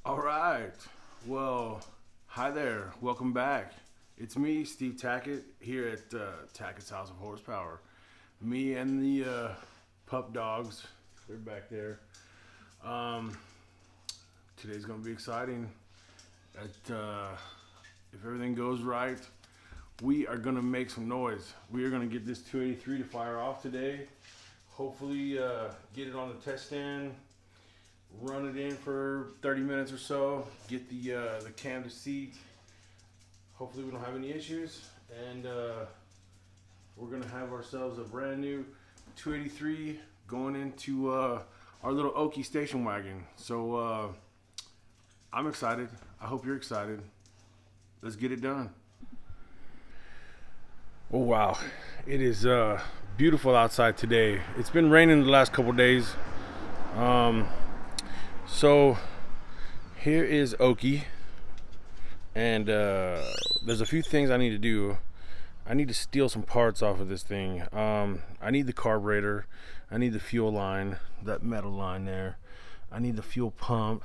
All right. Well, hi there. Welcome back. It's me, Steve Tackett, here at Tackett's House of Horsepower. Me and the pup dogs, they're back there. Today's going to be exciting. If everything goes right, we are going to make some noise. We are going to get this 283 to fire off today. Hopefully get it on the test stand. Run it in for 30 minutes or so, get the cam to seat. Hopefully we don't have any issues, and we're gonna have ourselves a brand new 283 going into our little Okie station wagon. So I'm excited. I hope you're excited. Let's get it done. Oh wow, it is beautiful outside today. It's been raining the last couple days. So here is Okie, and there's a few things I need to do. I need to steal some parts off of this thing. I need the carburetor, I need the fuel line, that metal line there. I need the fuel pump,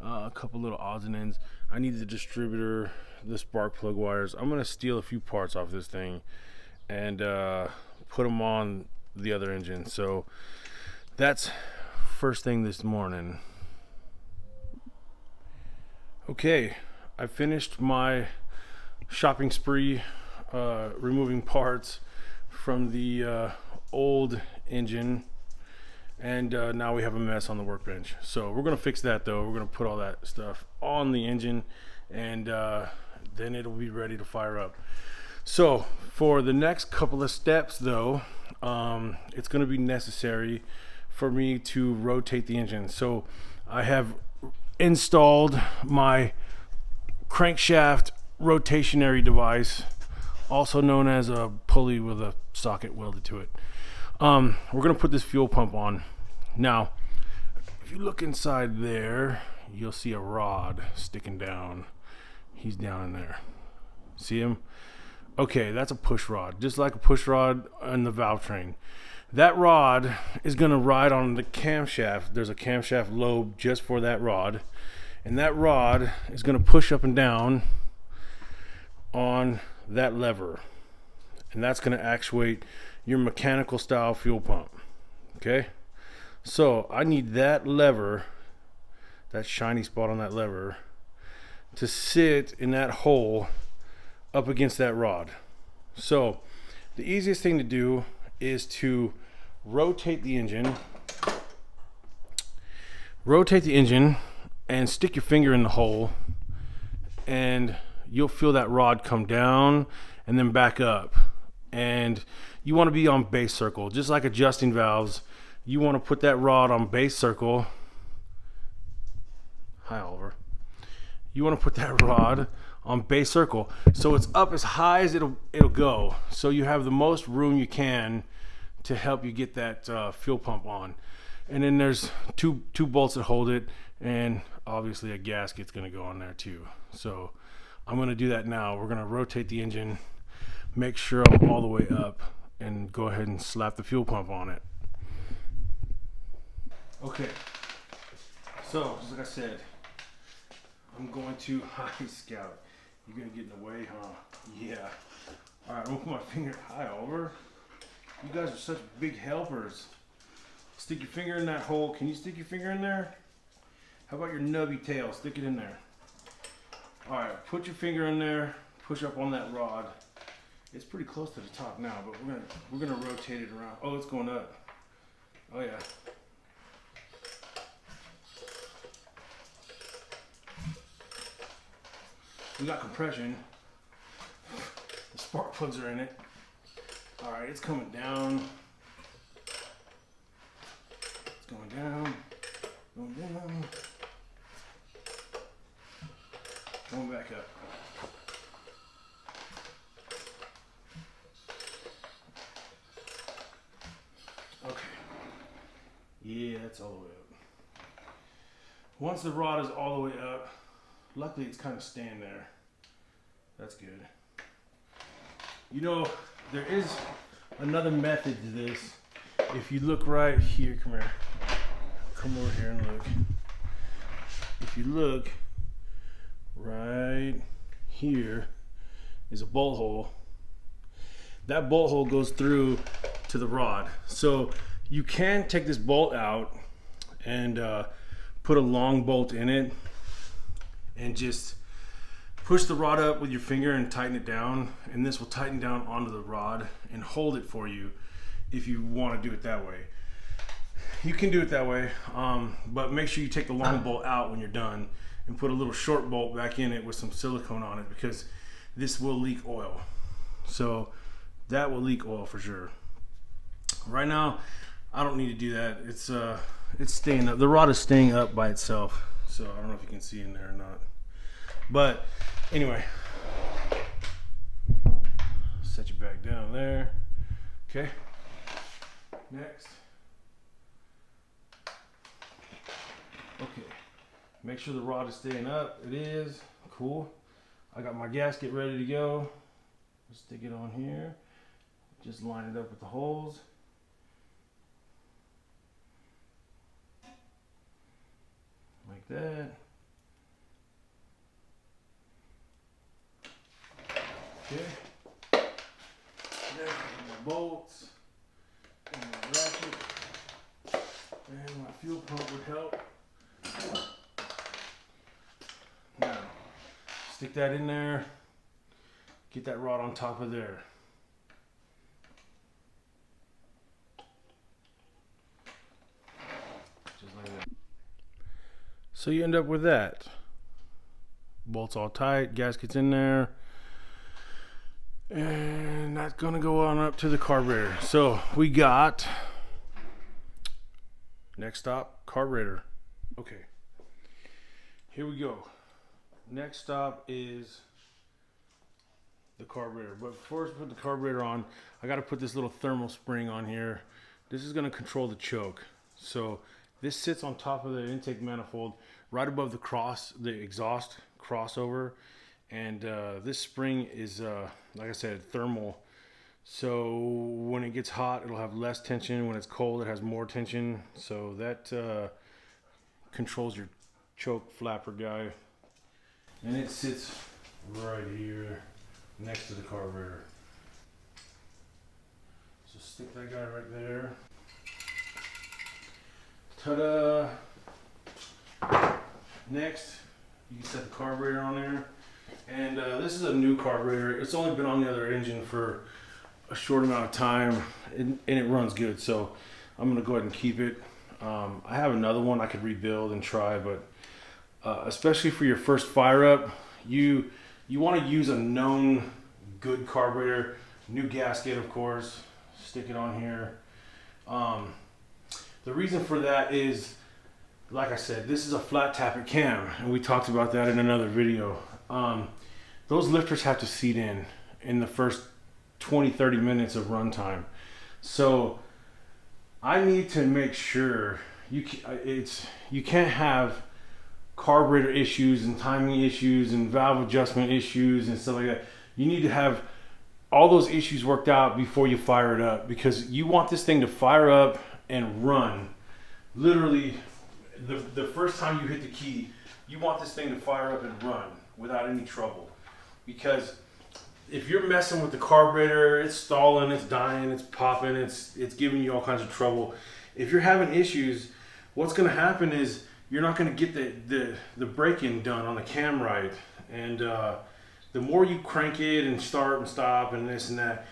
a couple little odds and ends. I need the distributor, the spark plug wires. I'm gonna steal a few parts off this thing and put them on the other engine. So that's first thing this morning. Okay, I finished my shopping spree, removing parts from the old engine, and now we have a mess on the workbench. So we're gonna fix that though. We're gonna put all that stuff on the engine, and then it'll be ready to fire up. So for the next couple of steps though, it's gonna be necessary for me to rotate the engine. So I have installed my crankshaft rotationary device, also known as a pulley with a socket welded to it. We're gonna put this fuel pump on. Now, if you look inside there, you'll see a rod sticking down. He's down in there. See him? Okay, that's a push rod, just like a push rod on the valve train. That rod is going to ride on the camshaft. There's a camshaft lobe just for that rod. And that rod is going to push up and down on that lever. And that's going to actuate your mechanical style fuel pump. Okay? So I need that lever, that shiny spot on that lever, to sit in that hole up against that rod. So the easiest thing to do is to rotate the engine and stick your finger in the hole, and you'll feel that rod come down and then back up. And you want to be on base circle, just like adjusting valves. You want to put that rod on base circle. Hi, Oliver. You want to put that rod on base circle so it's up as high as it'll go, so you have the most room you can to help you get that fuel pump on. And then there's two bolts that hold it, and obviously a gasket's going to go on there too. So I'm going to do that now. We're going to rotate the engine, make sure I'm all the way up, and go ahead and slap the fuel pump on it. Okay, so just like I said, I'm going to high scout. You're going to get in the way, huh? Yeah. All right, I'm going to put my finger high over. You guys are such big helpers. Stick your finger in that hole. Can you stick your finger in there? How about your nubby tail? Stick it in there. All right, put your finger in there. Push up on that rod. It's pretty close to the top now, but we're gonna rotate it around. Oh, it's going up. Oh yeah. We got compression. The spark plugs are in it. All right, it's coming down. It's going down. Going down. Going back up. Okay. Yeah, that's all the way up. Once the rod is all the way up, luckily it's kind of staying there. That's good. You know, there is another method to this. If you look right here, come here. Come over here and look. if you look right here is a bolt hole. That bolt hole goes through to the rod. So you can take this bolt out and put a long bolt in it and just push the rod up with your finger and tighten it down, and this will tighten down onto the rod and hold it for you if you want to do it that way. You can do it that way, but make sure you take the long bolt out when you're done and put a little short bolt back in it with some silicone on it, because this will leak oil. So that will leak oil for sure. Right now I don't need to do that. It's staying up. The rod is staying up by itself, so I don't know if you can see in there or not. But anyway, set you back down there. Okay, next. Okay, make sure the rod is staying up. It is. Cool. I got my gasket ready to go. Stick it on here. Just line it up with the holes. Like that. Okay. Then my bolts and my ratchet and my fuel pump would help. Now, stick that in there. Get that rod on top of there. Just like that. So you end up with that. Bolts all tight, gaskets in there. And that's gonna go on up to the carburetor. So we got, next stop, carburetor. Okay, here we go. Next stop is the carburetor. But before I put the carburetor on, I gotta put this little thermal spring on here. This is gonna control the choke. So this sits on top of the intake manifold, right above the exhaust crossover. And this spring is, like I said, thermal. So when it gets hot, it'll have less tension. When it's cold, it has more tension. So that controls your choke flapper guy. And it sits right here next to the carburetor. So stick that guy right there. Ta-da! Next, you can set the carburetor on there. And this is a new carburetor. It's only been on the other engine for a short amount of time, and it runs good. So I'm gonna go ahead and keep it. I have another one I could rebuild and try, but especially for your first fire up, you want to use a known good carburetor. New gasket, of course. Stick it on here. The reason for that is, like I said, this is a flat tappet cam, and we talked about that in another video. Those lifters have to seat in the first 20-30 minutes of runtime. So I need to make sure you can't have carburetor issues and timing issues and valve adjustment issues and stuff like that. You need to have all those issues worked out before you fire it up, because you want this thing to fire up and run. Literally, the first time you hit the key, you want this thing to fire up and run without any trouble. Because if you're messing with the carburetor, it's stalling, it's dying, it's popping, it's giving you all kinds of trouble. If you're having issues, what's going to happen is you're not going to get the braking done on the cam right. And the more you crank it and start and stop and this and that,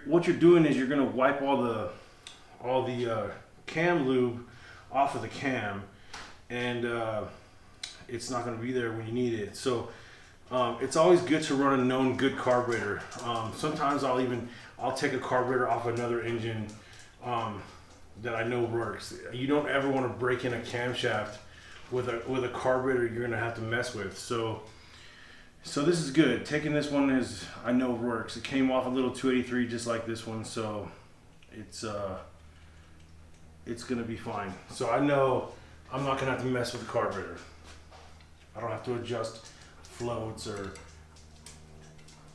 what you're doing is you're going to wipe all the cam lube off of the cam, and it's not going to be there when you need it. So it's always good to run a known good carburetor. Sometimes I'll take a carburetor off another engine that I know works. You don't ever want to break in a camshaft with a carburetor you're going to have to mess with. So this is good. Taking this one I know works. It came off a little 283 just like this one, so it's going to be fine. So I know I'm not going to have to mess with the carburetor. I don't have to adjust floats or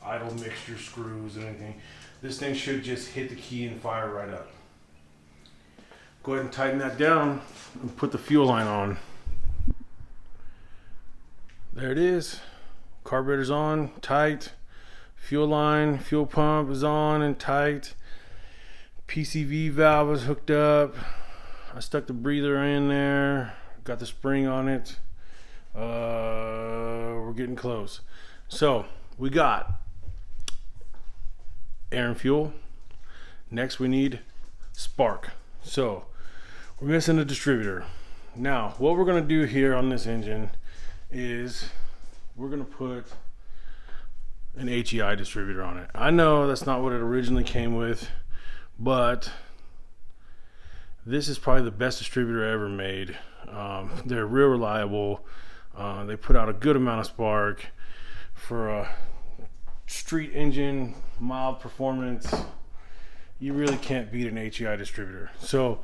idle mixture screws or anything. This thing should just hit the key and fire right up. Go ahead and tighten that down and put the fuel line on. There it is. Carburetor's on, tight. Fuel line, fuel pump is on and tight. PCV valve is hooked up. I stuck the breather in there. Got the spring on it. We're getting close. So we got air and fuel. Next we need spark. So we're missing a distributor. Now what we're gonna do here on this engine is we're gonna put an HEI distributor on it. I know that's not what it originally came with, but this is probably the best distributor ever made. They're real reliable. They put out a good amount of spark for a street engine, mild performance. You really can't beat an HEI distributor. So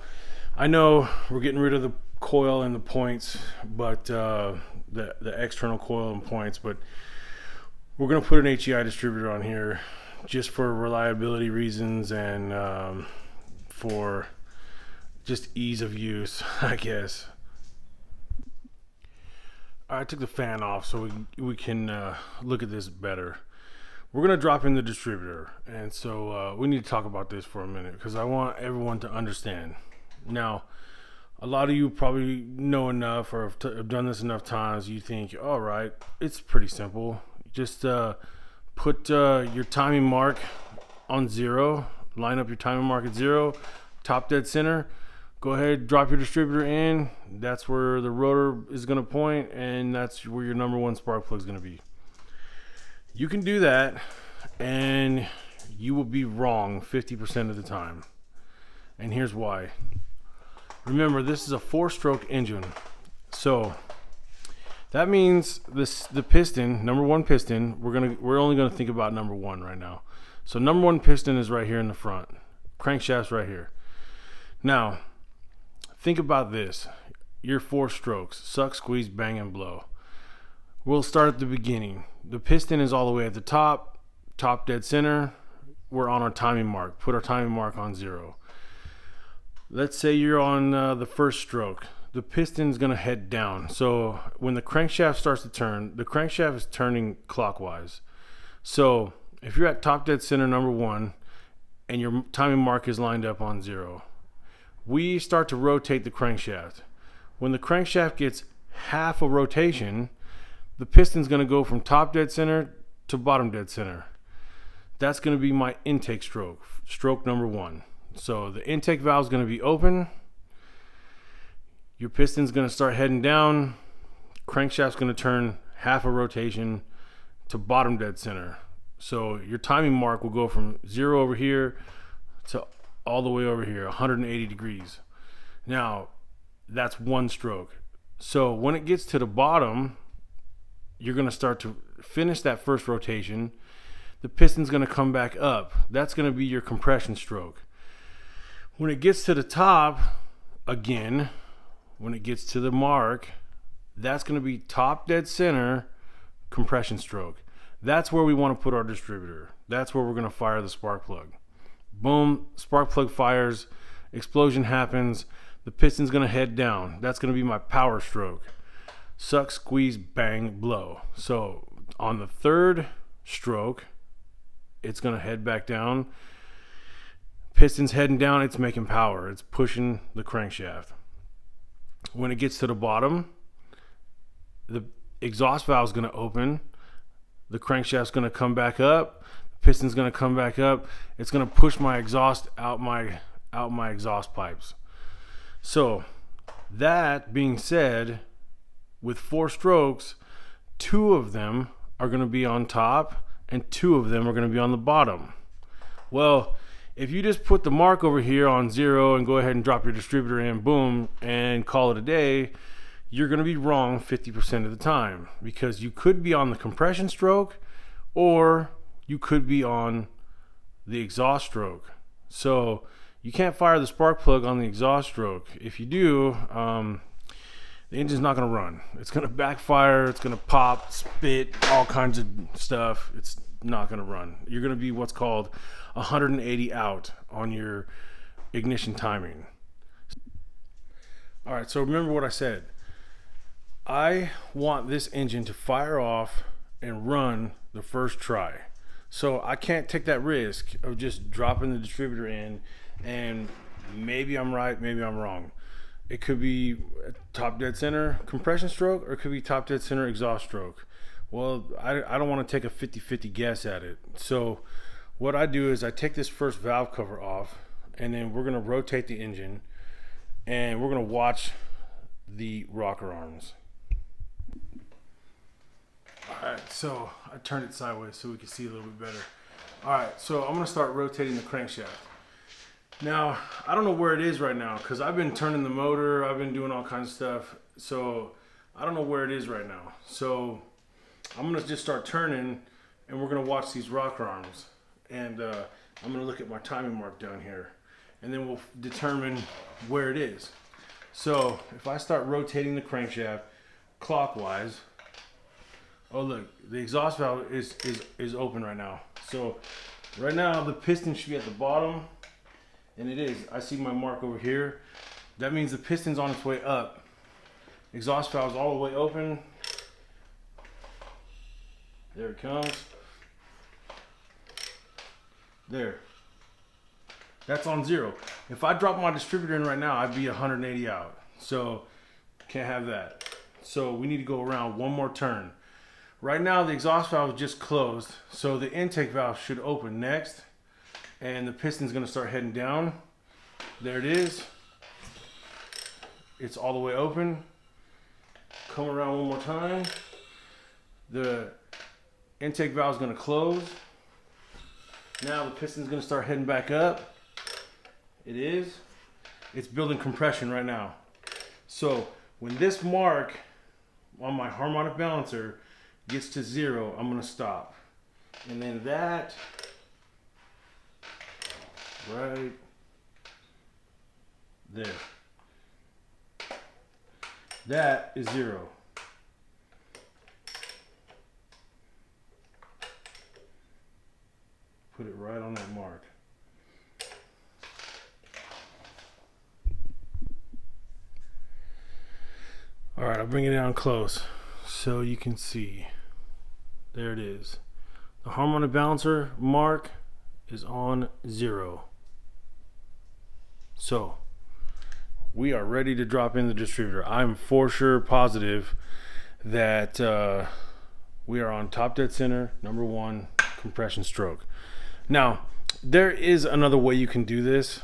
I know we're getting rid of the coil and the points, but the external coil and points, but we're going to put an HEI distributor on here just for reliability reasons and for just ease of use, I guess. I took the fan off so we can look at this better. We're going to drop in the distributor, and so we need to talk about this for a minute because I want everyone to understand. Now, a lot of you probably know enough or have done this enough times. You think, all right, it's pretty simple. Just put your timing mark on 0. Line up your timing mark at 0. Top dead center. Go ahead, drop your distributor in. That's where the rotor is going to point, and that's where your number 1 spark plug is going to be. You can do that, and you will be wrong 50% of the time. And here's why. Remember, this is a 4-stroke engine. So that means the piston, number 1 piston, we're only gonna think about number 1 right now. So number 1 piston is right here in the front. Crankshaft's right here. Now, think about this. Your 4 strokes, suck, squeeze, bang, and blow. We'll start at the beginning. The piston is all the way at the top dead center. We're on our timing mark. Put our timing mark on 0. Let's say you're on the first stroke. The piston's gonna head down. So when the crankshaft starts to turn, the crankshaft is turning clockwise. So if you're at top dead center number 1 and your timing mark is lined up on 0, we start to rotate the crankshaft. When the crankshaft gets half a rotation, the piston's gonna go from top dead center to bottom dead center. That's gonna be my intake stroke, stroke number 1. So the intake valve is gonna be open. Your piston's gonna start heading down. Crankshaft's gonna turn half a rotation to bottom dead center. So your timing mark will go from 0 over here to all the way over here, 180 degrees. Now, that's 1 stroke. So when it gets to the bottom, you're gonna start to finish that first rotation. The piston's gonna come back up. That's gonna be your compression stroke. When it gets to the top, again, when it gets to the mark, that's going to be top dead center compression stroke. That's where we want to put our distributor. That's where we're going to fire the spark plug. Boom, spark plug fires, explosion happens, the piston's going to head down. That's going to be my power stroke. Suck, squeeze, bang, blow. So on the 3rd stroke, it's going to head back down. Piston's heading down, it's making power. It's pushing the crankshaft. When it gets to the bottom, the exhaust valve is going to open. The crankshaft's going to come back up. The piston's going to come back up. It's going to push my exhaust out my exhaust pipes. So that being said, with 4 strokes, 2 of them are going to be on top and 2 of them are going to be on the bottom. Well, if you just put the mark over here on 0 and go ahead and drop your distributor in, boom, and call it a day, you're going to be wrong 50% of the time, because you could be on the compression stroke or you could be on the exhaust stroke. So you can't fire the spark plug on the exhaust stroke. If you do, the engine's not going to run. It's going to backfire, it's going to pop, spit, all kinds of stuff. It's not going to run. You're going to be what's called 180 out on your ignition timing. All right, so remember what I said. I want this engine to fire off and run the first try. So I can't take that risk of just dropping the distributor in and maybe I'm right, maybe I'm wrong. It could be top dead center compression stroke or it could be top dead center exhaust stroke. Well, I don't want to take a 50-50 guess at it. So what I do is I take this first valve cover off and then we're going to rotate the engine and we're going to watch the rocker arms. Alright, so I turned it sideways so we can see a little bit better. Alright, so I'm going to start rotating the crankshaft. Now, I don't know where it is right now because I've been turning the motor, I've been doing all kinds of stuff, so I don't know where it is right now. So I'm going to just start turning and we're going to watch these rocker arms. And I'm going to look at my timing mark down here and then we'll determine where it is. So if I start rotating the crankshaft clockwise, oh look, the exhaust valve is open right now. So right now the piston should be at the bottom, and it is. I see my mark over here. That means the piston's on its way up. Exhaust valve's all the way open. There it comes. There. That's on 0. If I drop my distributor in right now, I'd be 180 out. So can't have that. So we need to go around one more turn. Right now the exhaust valve is just closed, so the intake valve should open next, and the piston's going to start heading down. There it is. It's all the way open. Come around one more time. The intake valve is going to close. Now the piston's going to start heading back up. It is. It's building compression right now. So when this mark on my harmonic balancer gets to 0, I'm going to stop. And then that right there. That is 0. Put it right on that mark. All right, I'll bring it down close so you can see. There it is. The harmonic balancer mark is on 0. So we are ready to drop in the distributor. I'm for sure positive that we are on top dead center, number 1 compression stroke. Now, there is another way you can do this.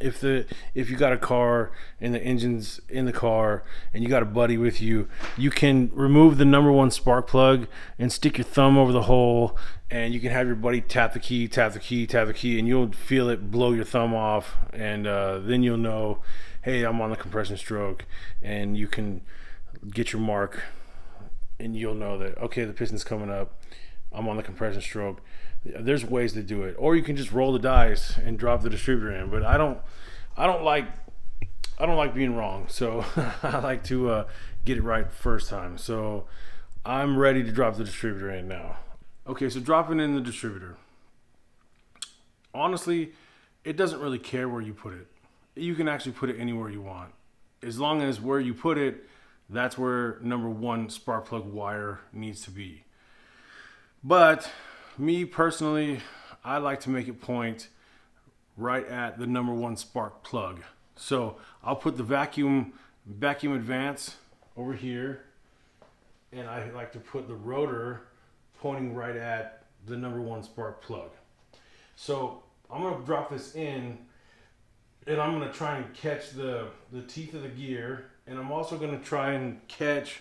If you got a car and the engine's in the car and you got a buddy with you, you can remove the number 1 spark plug and stick your thumb over the hole, and you can have your buddy tap the key, tap the key, tap the key, and you'll feel it blow your thumb off, and then you'll know, hey, I'm on the compression stroke, and you can get your mark and you'll know that, okay, the piston's coming up, I'm on the compression stroke. There's ways to do it, or you can just roll the dice and drop the distributor in. But I don't like being wrong, so I like to get it right first time. So I'm ready to drop the distributor in now. Okay, so dropping in the distributor. Honestly, it doesn't really care where you put it. You can actually put it anywhere you want, as long as where you put it, that's where number 1 spark plug wire needs to be. But me personally, I like to make it point right at the number 1 spark plug. So I'll put the vacuum advance over here, and I like to put the rotor pointing right at the number 1 spark plug. So I'm going to drop this in, and I'm going to try and catch the teeth of the gear, and I'm also going to try and catch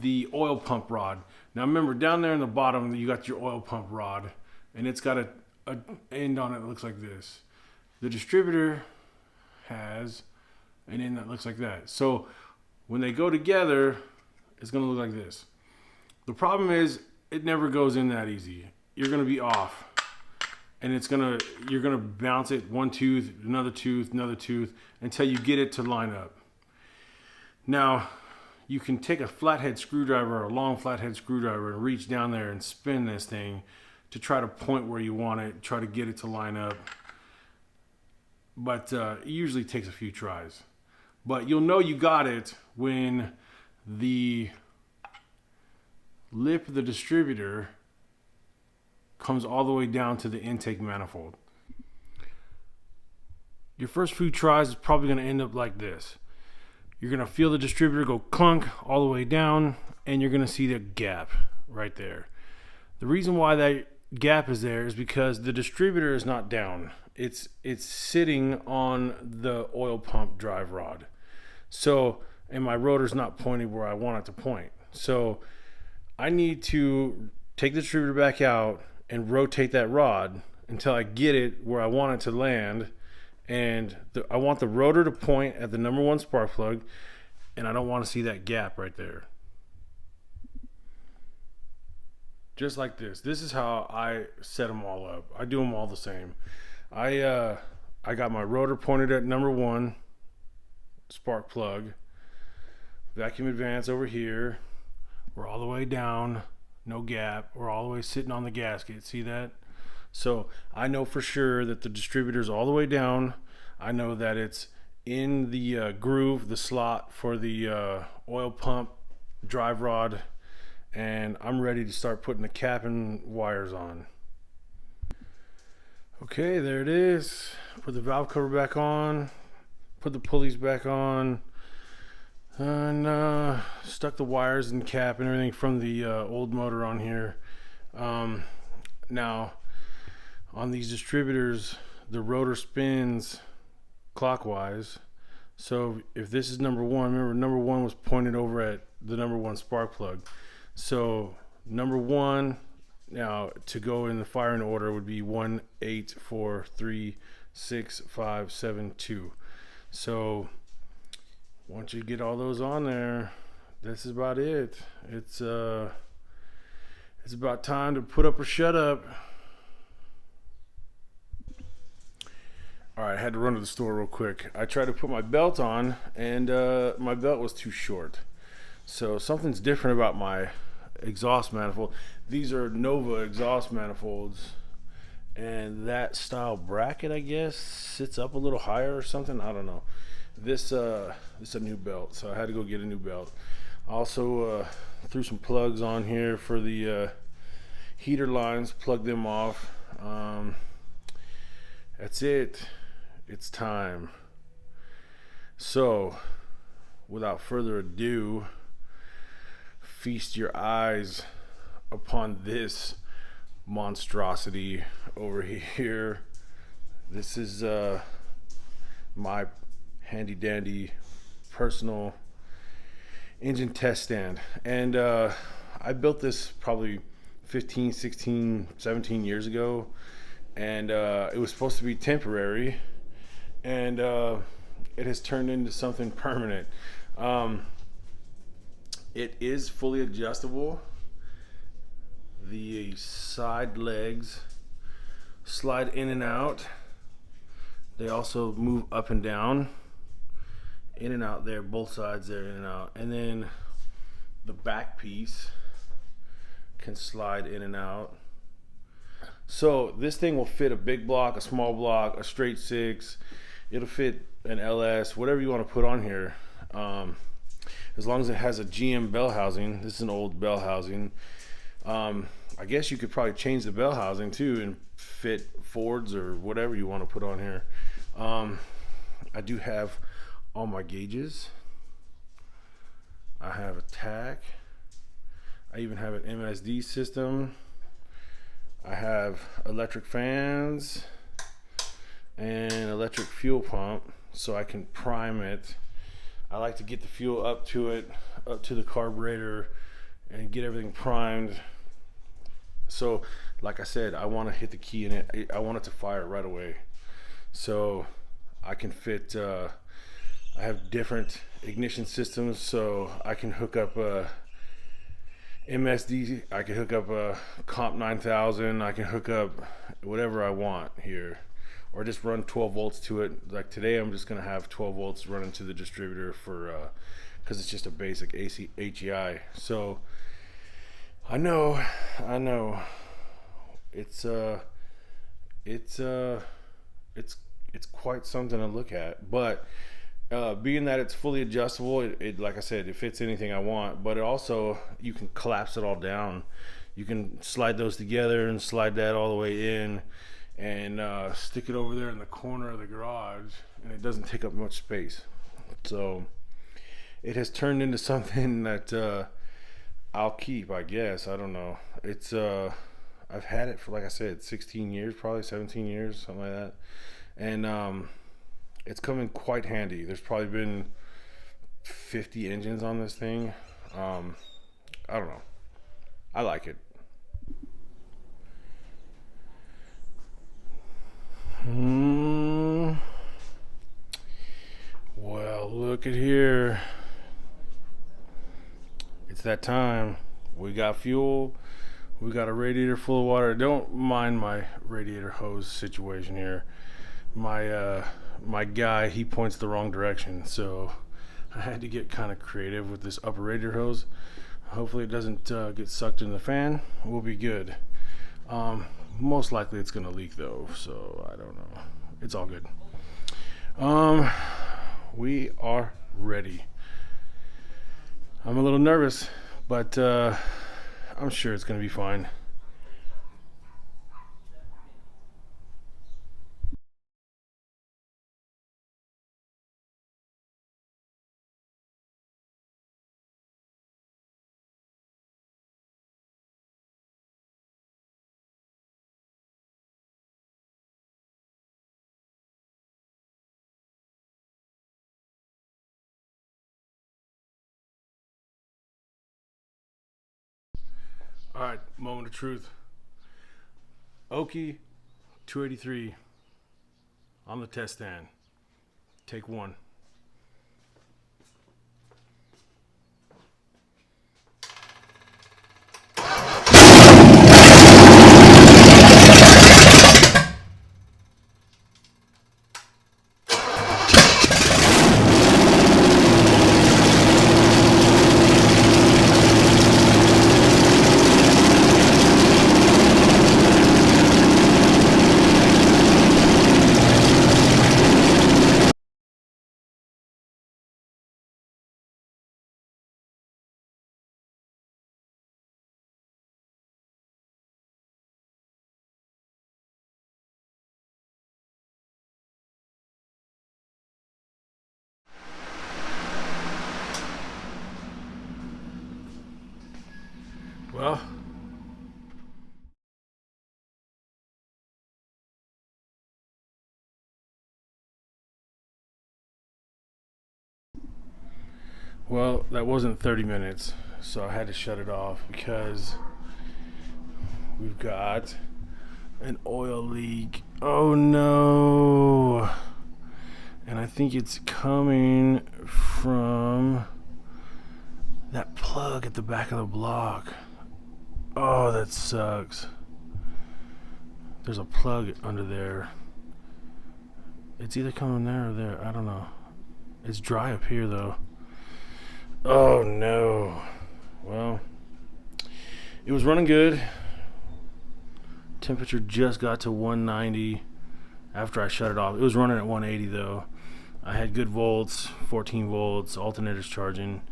the oil pump rod. Now remember, down there in the bottom you got your oil pump rod, and it's got a end on it that looks like this. The distributor has an end that looks like that. So when they go together, it's going to look like this. The problem is it never goes in that easy. You're going to be off, and you're going to bounce it one tooth, another tooth, until you get it to line up. Now you can take a flathead screwdriver or a long flathead screwdriver and reach down there and spin this thing to try to point where you want it, try to get it to line up. But it usually takes a few tries. But you'll know you got it when the lip of the distributor comes all the way down to the intake manifold. Your first few tries is probably going to end up like this. You're going to feel the distributor go clunk all the way down, and you're going to see the gap right there. The reason why that gap is there is because the distributor is not down. It's sitting on the oil pump drive rod. So, and my rotor's not pointed where I want it to point. So I need to take the distributor back out and rotate that rod until I get it where I want it to land. And I want the rotor to point at the number one spark plug, and I don't want to see that gap right there. Just like this. This is how I set them all up. I do them all the same. I got my rotor pointed at number one spark plug. Vacuum advance over here. We're all the way down, no gap. We're all the way sitting on the gasket. See that? So I know for sure that the distributor's all the way down. I know that it's in the groove, the slot for the oil pump drive rod, and I'm ready to start putting the cap and wires on. Okay, there it is. Put the valve cover back on, put the pulleys back on, and stuck the wires and cap and everything from the old motor on here. Now, on these distributors, the rotor spins clockwise. So if this is number one, remember number one was pointed over at the number one spark plug. So number one, now to go in the firing order would be 1, 8, 4, 3, 6, 5, 7, 2. So once you get all those on there, this is about it. It's about time to put up or shut up. All right, I had to run to the store real quick. I tried to put my belt on, and my belt was too short. So something's different about my exhaust manifold. These are Nova exhaust manifolds, and that style bracket, I guess, sits up a little higher or something. I don't know. This is a new belt, so I had to go get a new belt. I also threw some plugs on here for the heater lines, plugged them off. That's it. It's time. So, without further ado, feast your eyes upon this monstrosity over here. This is my handy dandy personal engine test stand, and I built this probably 15, 16, 17 years ago, and it was supposed to be temporary, and it has turned into something permanent. It is fully adjustable. The side legs slide in and out. They also move up and down, in and out there, both sides there, in and out. And then the back piece can slide in and out. So this thing will fit a big block, a small block, a straight six. It'll fit an LS, whatever you want to put on here. As long as it has a GM bell housing. This is an old bell housing. I guess you could probably change the bell housing too and fit Fords or whatever you want to put on here. I do have all my gauges. I have a tack. I even have an MSD system. I have electric fans and electric fuel pump, so I can prime it. I like to get the fuel up to it, up to the carburetor, and get everything primed. So like I said, I want to hit the key in it. I want it to fire right away. So I can fit, I have different ignition systems, so I can hook up a MSD, I can hook up a Comp 9000, I can hook up whatever I want here, or just run 12 volts to it. Like today I'm just going to have 12 volts running to the distributor for because it's just a basic AC HEI. So I know it's quite something to look at, but Being that it's fully adjustable, it like I said, it fits anything I want. But it also, you can collapse it all down. You can slide those together and slide that all the way in, and stick it over there in the corner of the garage, and it doesn't take up much space. So it has turned into something that I'll keep, I guess. I don't know. It's I've had it for, like I said, 16 years, probably 17 years, something like that. And it's come in quite handy. There's probably been 50 engines on this thing. I don't know. I like it. Well, look at here. It's that time. We got fuel. We got a radiator full of water. Don't mind my radiator hose situation here. My guy, he points the wrong direction, so I had to get kind of creative with this upper radiator hose. Hopefully it doesn't get sucked in the fan. We'll be good. Most likely it's gonna leak though, so I don't know. It's all good. We are ready. I'm a little nervous, but I'm sure it's gonna be fine. All right, moment of truth. Okie 283 on the test stand. Take one. Well, that wasn't 30 minutes, so I had to shut it off because we've got an oil leak. Oh no. And I think it's coming from that plug at the back of the block. Oh, that sucks. There's a plug under there. It's either coming there or there. I don't know. It's dry up here though. Oh no. Well, it was running good. Temperature just got to 190 after I shut it off. It was running at 180 though. I had good volts, 14 volts, alternators charging.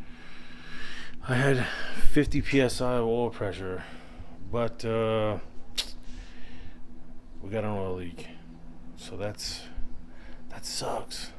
I had 50 psi of oil pressure, but we got an oil leak, so that sucks.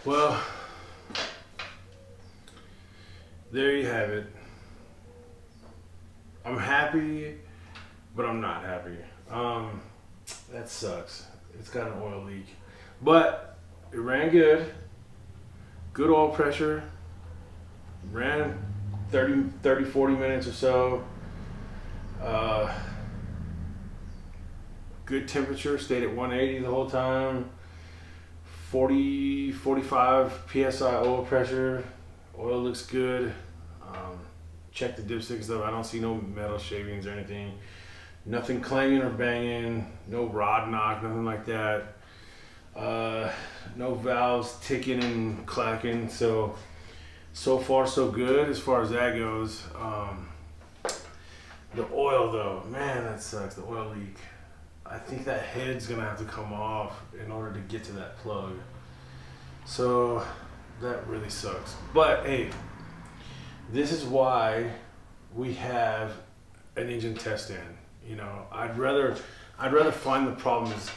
Well, there you have it. I'm happy, but I'm not happy. That sucks. It's got an oil leak, but it ran good. Good oil pressure. Ran 40 minutes or so. Good temperature, stayed at 180 the whole time. 45 psi oil pressure. Oil looks good. Check the dipstick stuff. I don't see no metal shavings or anything. Nothing clanging or banging. No rod knock, nothing like that. No valves ticking and clacking. So far so good as far as that goes. The oil though, man, that sucks. The oil leak. I think that head's gonna have to come off in order to get to that plug. So that really sucks. But hey, this is why we have an engine test stand. You know, I'd rather find the problems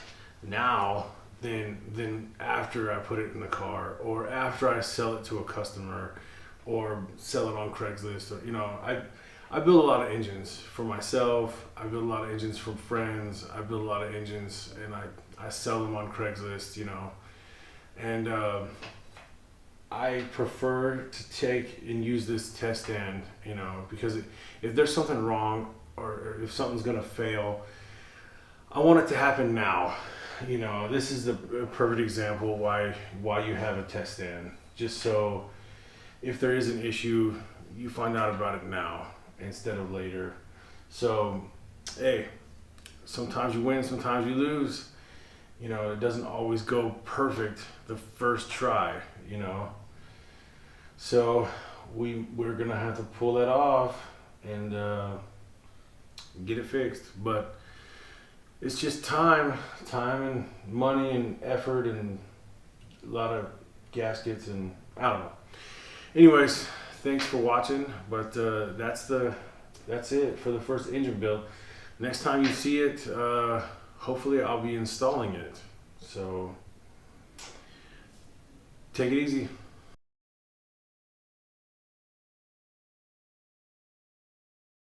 now than after I put it in the car, or after I sell it to a customer, or sell it on Craigslist. Or, you know, I build a lot of engines for myself. I build a lot of engines for friends. I build a lot of engines, and I sell them on Craigslist, you know. And I prefer to take and use this test stand, you know, because if there's something wrong or if something's gonna fail, I want it to happen now. You know, this is the perfect example why you have a test stand. Just so if there is an issue, you find out about it now instead of later. So, hey, sometimes you win, sometimes you lose. You know, it doesn't always go perfect the first try, you know. So we're gonna have to pull that off and get it fixed. But it's just time and money and effort and a lot of gaskets and I don't know. Anyways, thanks for watching. But that's it for the first engine build. Next time you see it, hopefully I'll be installing it. So take it easy.